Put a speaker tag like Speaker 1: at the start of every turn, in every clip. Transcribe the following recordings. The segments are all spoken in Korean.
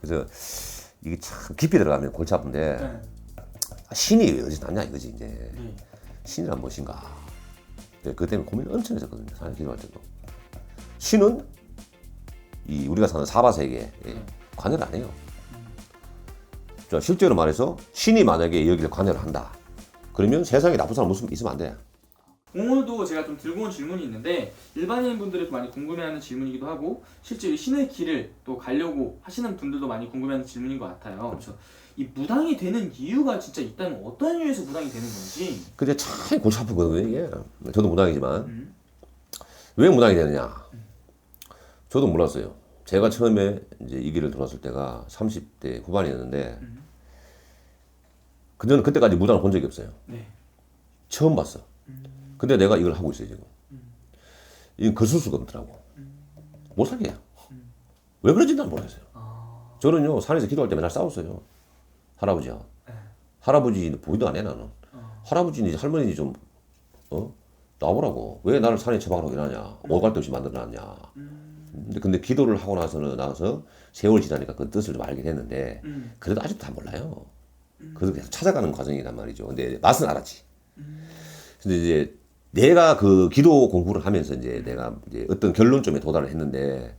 Speaker 1: 그래서 이게 참 깊이 들어가면 골치 아픈데
Speaker 2: 네.
Speaker 1: 신이 왜 어디서 났냐 이거지 이제.
Speaker 2: 네.
Speaker 1: 신이란 무엇인가. 그 때문에 고민을 엄청 했었거든요. 사실 기도할 때도. 신은 이 우리가 사는 사바 세계에 관여를 안 해요. 자, 실제로 말해서 신이 만약에 여기를 관여를 한다. 그러면 세상에 나쁜 사람 있으면 안 돼.
Speaker 2: 오늘도 제가 좀 들고 온 질문이 있는데 일반인 분들이 많이 궁금해하는 질문이기도 하고 실제 이 신의 길을 또 가려고 하시는 분들도 많이 궁금해하는 질문인 것 같아요. 그래서 이 무당이 되는 이유가 진짜 있다면 어떤 이유에서 무당이 되는 건지.
Speaker 1: 근데 참 골치 아프거든요 이게. 저도 무당이지만 왜 무당이 되느냐. 저도 몰랐어요. 제가 처음에 이제 이 길을 들어왔을 때가 30대 후반이었는데 저는 그때까지 무당을 본 적이 없어요.
Speaker 2: 네.
Speaker 1: 처음 봤어. 근데 내가 이걸 하고 있어요 지금. 이건 거슬 수가 없더라고. 못 살게 해요. 왜 그런지 난 모르겠어요. 저는요 산에서 기도할 때 맨날 싸웠어요. 할아버지야. 할아버지 보이도 안 해 나는. 할아버지니 할머니니 좀 나오라고. 왜 나를 산에 처박으라고 일하냐. 오갈 데 없이 만들어놨냐. 근데 기도를 하고 나서 세월 지나니까 그 뜻을 좀 알게 됐는데 그래도 아직도 다 몰라요. 그래서 계속 찾아가는 과정이란 말이죠. 근데 맛은 알았지. 근데 이제 내가 그 기도 공부를 하면서 이제 내가 이제 어떤 결론점에 도달을 했는데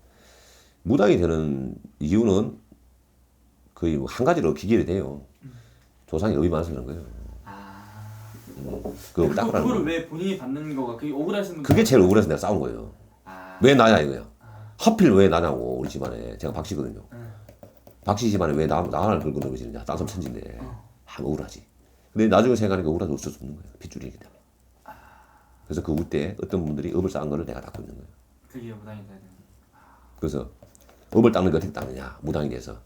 Speaker 1: 무당이 되는 이유는 거의 뭐한 가지로 기결이 돼요. 조상이 업이 많아서 그런 거예요. 그거 닦으라는
Speaker 2: 그거를
Speaker 1: 거.
Speaker 2: 왜 본인이 받는 거가 그게 억울하신 분들.
Speaker 1: 그게 제일 억울해서 내가 싸운 거예요. 왜 나냐 이거야. 하필 왜 나냐고 우리 집안에. 제가 박씨거든요. 박씨 집안에 왜 나를 긁고 넘어지느냐. 땅섬 천지인데. 참 억울하지. 근데 나중에 생각하니까 억울하지 어쩔 수 없는 거예요. 핏줄이기 때문에. 그래서 그 때 어떤 분들이 업을 쌓은 거를 내가 닦고 있는 거예요.
Speaker 2: 그게 무당이 돼야 되는.
Speaker 1: 그래서 업을 닦는 게 어떻게 닦느냐. 무당이 돼서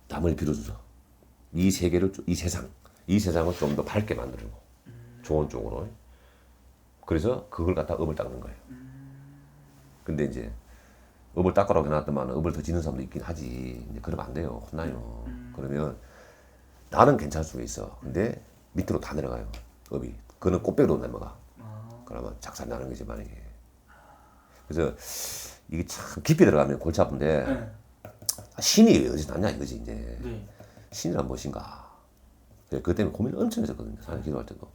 Speaker 1: 남을 빌어줘서 이 세계를 이 세상을 좀 더 밝게 만들고 좋은 쪽으로. 그래서 그걸 갖다 업을 닦는 거예요. 근데 이제 업을 닦으라고 해놨더만 업을 더 지는 사람도 있긴 하지. 이제 그러면 안 돼요. 혼나요. 그러면 나는 괜찮을 수 있어. 근데 밑으로 다 내려가요. 업이. 그거는 꽃배기로 넘어가. 그러면 작살 나는 거지 만약에. 그래서 이게 참 깊이 들어가면 골치 아픈데
Speaker 2: 네.
Speaker 1: 신이 왜 어디서 났냐 이거지 이제.
Speaker 2: 네.
Speaker 1: 신이란 무엇인가. 그 때문에 고민을 엄청 했었거든요. 사실 기도할 때도.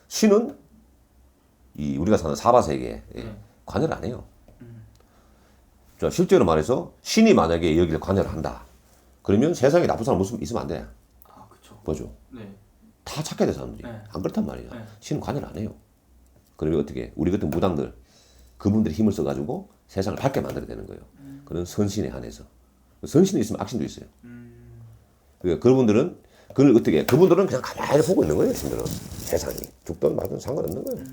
Speaker 1: 신은 이 우리가 사는 사바 세계에 관여를 안 해요. 자, 실제로 말해서 신이 만약에 여기를 관여를 한다. 그러면 세상에 나쁜 사람 있으면 안 돼.
Speaker 2: 아, 그렇죠.
Speaker 1: 뭐죠?
Speaker 2: 네.
Speaker 1: 다 착해야 돼 사람들이.
Speaker 2: 네.
Speaker 1: 안 그렇단 말이야.
Speaker 2: 네.
Speaker 1: 신은 관여를 안 해요. 그러면 어떻게? 우리 같은 무당들 그분들이 힘을 써가지고 세상을 밝게 만들어야 되는 거예요. 그런 선신에 한해서. 선신이 있으면 악신도 있어요. 그러니까 그분들은 그걸 어떻게? 그분들은 그냥 가만히 보고 있는 거예요. 신들은 세상이 죽든 말든 상관없는 거예요.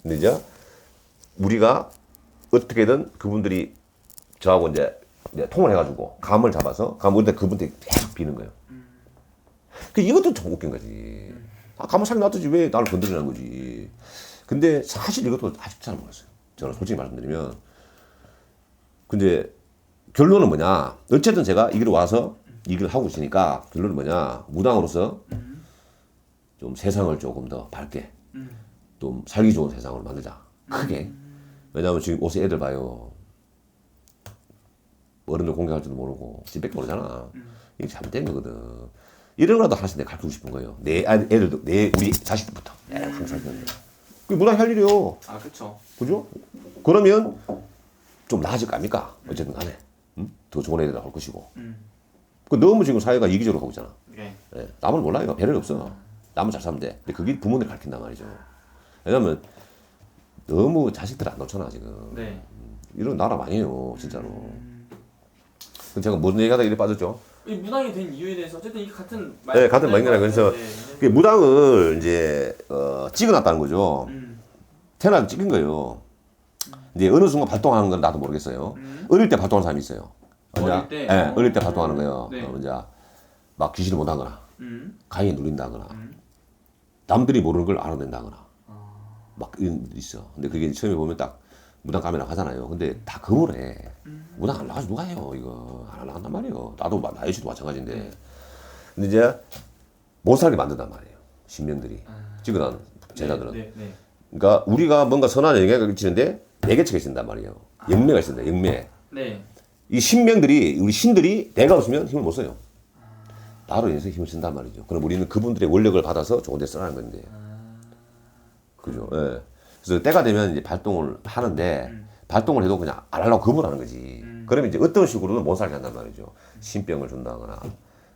Speaker 1: 근데 이제 우리가 어떻게든 그분들이 저하고 이제 통을 해가지고 감을 잡아서 그분들이 계속 비는 거예요. 그 이것도 좀 웃긴 거지. 감을 살 놔두지 왜 나를 건드리는 거지. 근데 사실 이것도 아직도 잘 모르겠어요. 저는 솔직히 말씀드리면. 근데 결론은 뭐냐. 어쨌든 제가 이 길을 와서 이 길을 하고 있으니까 결론은 뭐냐. 무당으로서 좀 세상을 조금 더 밝게 좀 살기 좋은 세상으로 만들자. 크게. 왜냐하면 지금 옷에 애들 봐요. 어른들 공격할 줄도 모르고 집밖에 모르잖아. 이게 잘못된 거거든. 이런 거라도 하나씩 내가 가르치고 싶은 거예요. 내 애들도 우리 자식들부터 항상 살면 그게 무당이 할 일이요.
Speaker 2: 아, 그렇죠.
Speaker 1: 그죠? 그러면 좀 나아질 거 아닙니까? 어쨌든 간에 더 좋은 애들 나올 것이고. 그 너무 지금 사회가 이기적으로 가고 있잖아.
Speaker 2: 네.
Speaker 1: 예, 남을 몰라요. 배려가 없어. 남은 잘 살면 돼. 근데 그게 부모들 가르친단 말이죠. 왜냐면 너무 자식들 안 놓잖아 지금.
Speaker 2: 네.
Speaker 1: 이런 나라 아니에요 진짜로. 그럼 제가 무슨 얘기하다 이래 빠졌죠?
Speaker 2: 이 무당이 된 이유에 대해서 어쨌든 이게 같은
Speaker 1: 네, 같은 말이라 그래서 그 무당을 이제 찍어놨다는 거죠. 태어나서 찍은 거예요. 이제 어느 순간 발동하는 건 나도 모르겠어요. 어릴 때 발동하는 사람이 있어요.
Speaker 2: 어릴 때?
Speaker 1: 네, 어릴 때 발동하는 거예요.
Speaker 2: 네.
Speaker 1: 이제 막 귀신을 못하거나, 가위에 눌린다거나, 남들이 모르는 걸 알아낸다거나, 막 이런 일이 있어. 근데 그게 처음에 보면 딱 무당 가면 나가잖아요. 근데 다 거부를 해. 무당 안 나가서 누가 해요, 이거. 안 나간단 말이에요. 나도 나이씨도 마찬가지인데. 근데 이제 못 살게 만든단 말이에요. 신명들이. 찍어놓은 제자들은.
Speaker 2: 네.
Speaker 1: 그러니까 우리가 뭔가 선한 영향을 끼치는데 매개체가 있단 말이에요. 영매가 있습니다. 영매.
Speaker 2: 네.
Speaker 1: 이 신명들이 우리 신들이 내가 없으면 힘을 못 써요. 나로 인해서 힘을 쓴단 말이죠. 그럼 우리는 그분들의 원력을 받아서 좋은 데 쓰라는 건데. 그죠? 예. 그래서 때가 되면 이제 발동을 하는데 발동을 해도 그냥 안 하려고 거부하는 거지. 그러면 이제 어떤 식으로는 못 살게 한단 말이죠. 신병을 준다거나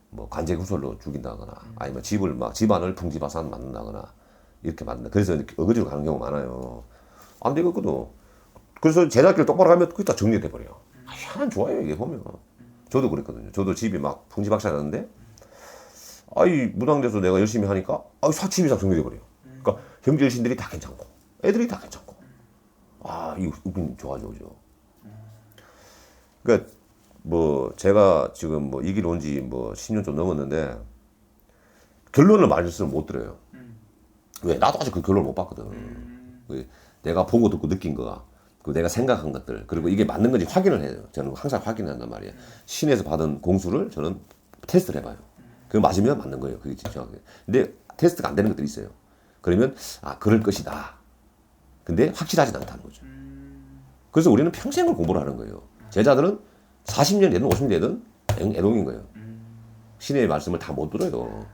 Speaker 1: 뭐 관제 구설로 죽인다거나 아니면 집을 막 집안을 풍지박산 만든다거나 이렇게 만든다. 그래서 이렇게 어거지로 가는 경우가 많아요. 안 되겠거든. 그래서 제작기를 똑바로 가면 그게 다 정리돼 버려요. 희한 좋아요 이게 보면. 저도 그랬거든요. 저도 집이 막 풍지박산 났는데 아이 무당돼서 내가 열심히 하니까 집이 다 정리돼 버려요. 그러니까 형제신들이 다 괜찮고 애들이 다 괜찮고 이거 웃긴 좋아져 그죠. 그러니까 뭐 제가 지금 뭐 이 길 온 지 뭐 10년 좀 넘었는데 결론을 말씀을 못 드려요. 왜? 나도 아직 그 결론을 못 봤거든. 내가 보고 듣고 느낀 거가 그 내가 생각한 것들 그리고 이게 맞는 건지 확인을 해요. 저는 항상 확인을 한단 말이에요. 신에서 받은 공수를 저는 테스트를 해봐요. 그거 맞으면 맞는 거예요. 그게 정확하게. 근데 테스트가 안 되는 것들이 있어요. 그러면 그럴 것이다. 근데 확실하진 않다는 거죠. 그래서 우리는 평생을 공부를 하는 거예요. 제자들은 40년 되든 50년 되든 애동인 거예요. 신의 말씀을 다 못 들어요.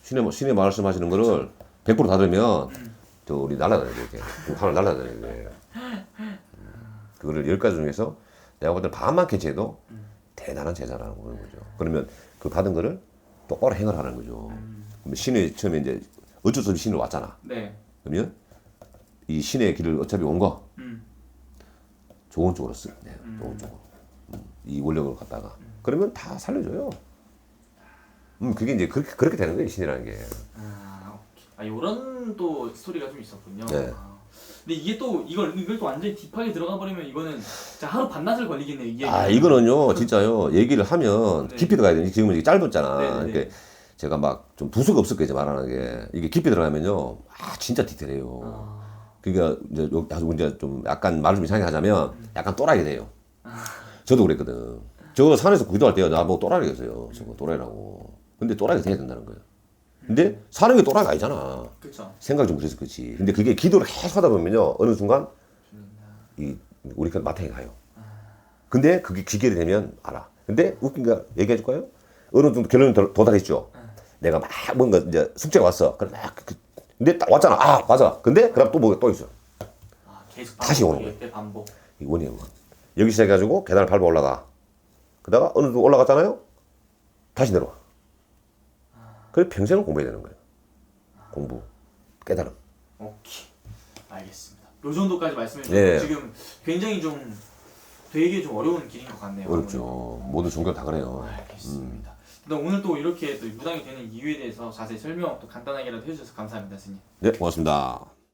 Speaker 1: 신의 말씀하시는 거를 100%다 들으면 저 우리 날아다녀요. 이렇게 하늘 날아다녀요. 이게. 그거를 10가지 중에서 내가 볼 때는 반만 캐치해도 대단한 제자라는 거죠. 그러면 그 받은 거를 똑바로 행을 하는 거죠. 그러면 신의 처음에 이제 어쩔 수 없이 신을 왔잖아.
Speaker 2: 네.
Speaker 1: 그러면 이 신의 길을 어차피 온 거 좋은 쪽으로 쓰. 네, 좋은 쪽으로. 이 원력을 갖다가 그러면 다 살려줘요. 그게 이제 그렇게 되는 거예요 신이라는 게.
Speaker 2: 이런 또 스토리가 좀 있었군요.
Speaker 1: 네.
Speaker 2: 근데 이게 또 이걸 또 완전히 딥하게 들어가 버리면 이거는 진짜 하루 반나절 걸리겠네요. 이게.
Speaker 1: 이거는요 진짜요 얘기를 하면
Speaker 2: 네.
Speaker 1: 깊이 들어가야 돼. 지금은 이게 짧았잖아.
Speaker 2: 네, 네.
Speaker 1: 그러니까 제가 막 좀 부수가 없을 거지 말하는 게 이게 깊이 들어가면요 진짜 디테일해요. 그러니까 이제 좀 약간 말을 좀 이상하게 하자면 약간 또라이가 돼요. 저도 그랬거든. 저 산에서 구기도할 때요 나 뭐 또라이였어요. 저거 또라이라고. 근데 또라이가 돼야 된다는 거예요. 근데 사는 게 또라이가 아니잖아.
Speaker 2: 그렇죠.
Speaker 1: 생각이 좀 그래서 그렇지. 근데 그게 기도를 계속 하다 보면요 어느 순간 우리가 마탱이 가요. 근데 그게 기계를 되면 알아. 근데 웃긴 거 얘기해 줄까요? 어느 정도 결론이 도달했죠. 내가 막 뭔가 이제 숙제가 왔어. 그럼 막 근데 딱 왔잖아. 맞아. 근데 그럼 또 뭐가 또 있어.
Speaker 2: 계속
Speaker 1: 다시 오는 거예요.
Speaker 2: 반복.
Speaker 1: 이 원이에요. 여기 시작해가지고 계단을 밟아 올라가. 그다가 어느 정도 올라갔잖아요. 다시 내려와. 그래 평생을 공부해야 되는 거예요. 공부, 깨달음.
Speaker 2: 오케이. 알겠습니다. 요 정도까지 말씀해 주셨고
Speaker 1: 네.
Speaker 2: 지금 굉장히 좀 되게 좀 어려운 길인 것 같네요.
Speaker 1: 어렵죠. 모든 종교는 다 그래요.
Speaker 2: 알겠습니다. 일단 오늘 또 이렇게 또 무당이 되는 이유에 대해서 자세히 설명 또 간단하게라도 해주셔서 감사합니다, 스님.
Speaker 1: 네, 고맙습니다.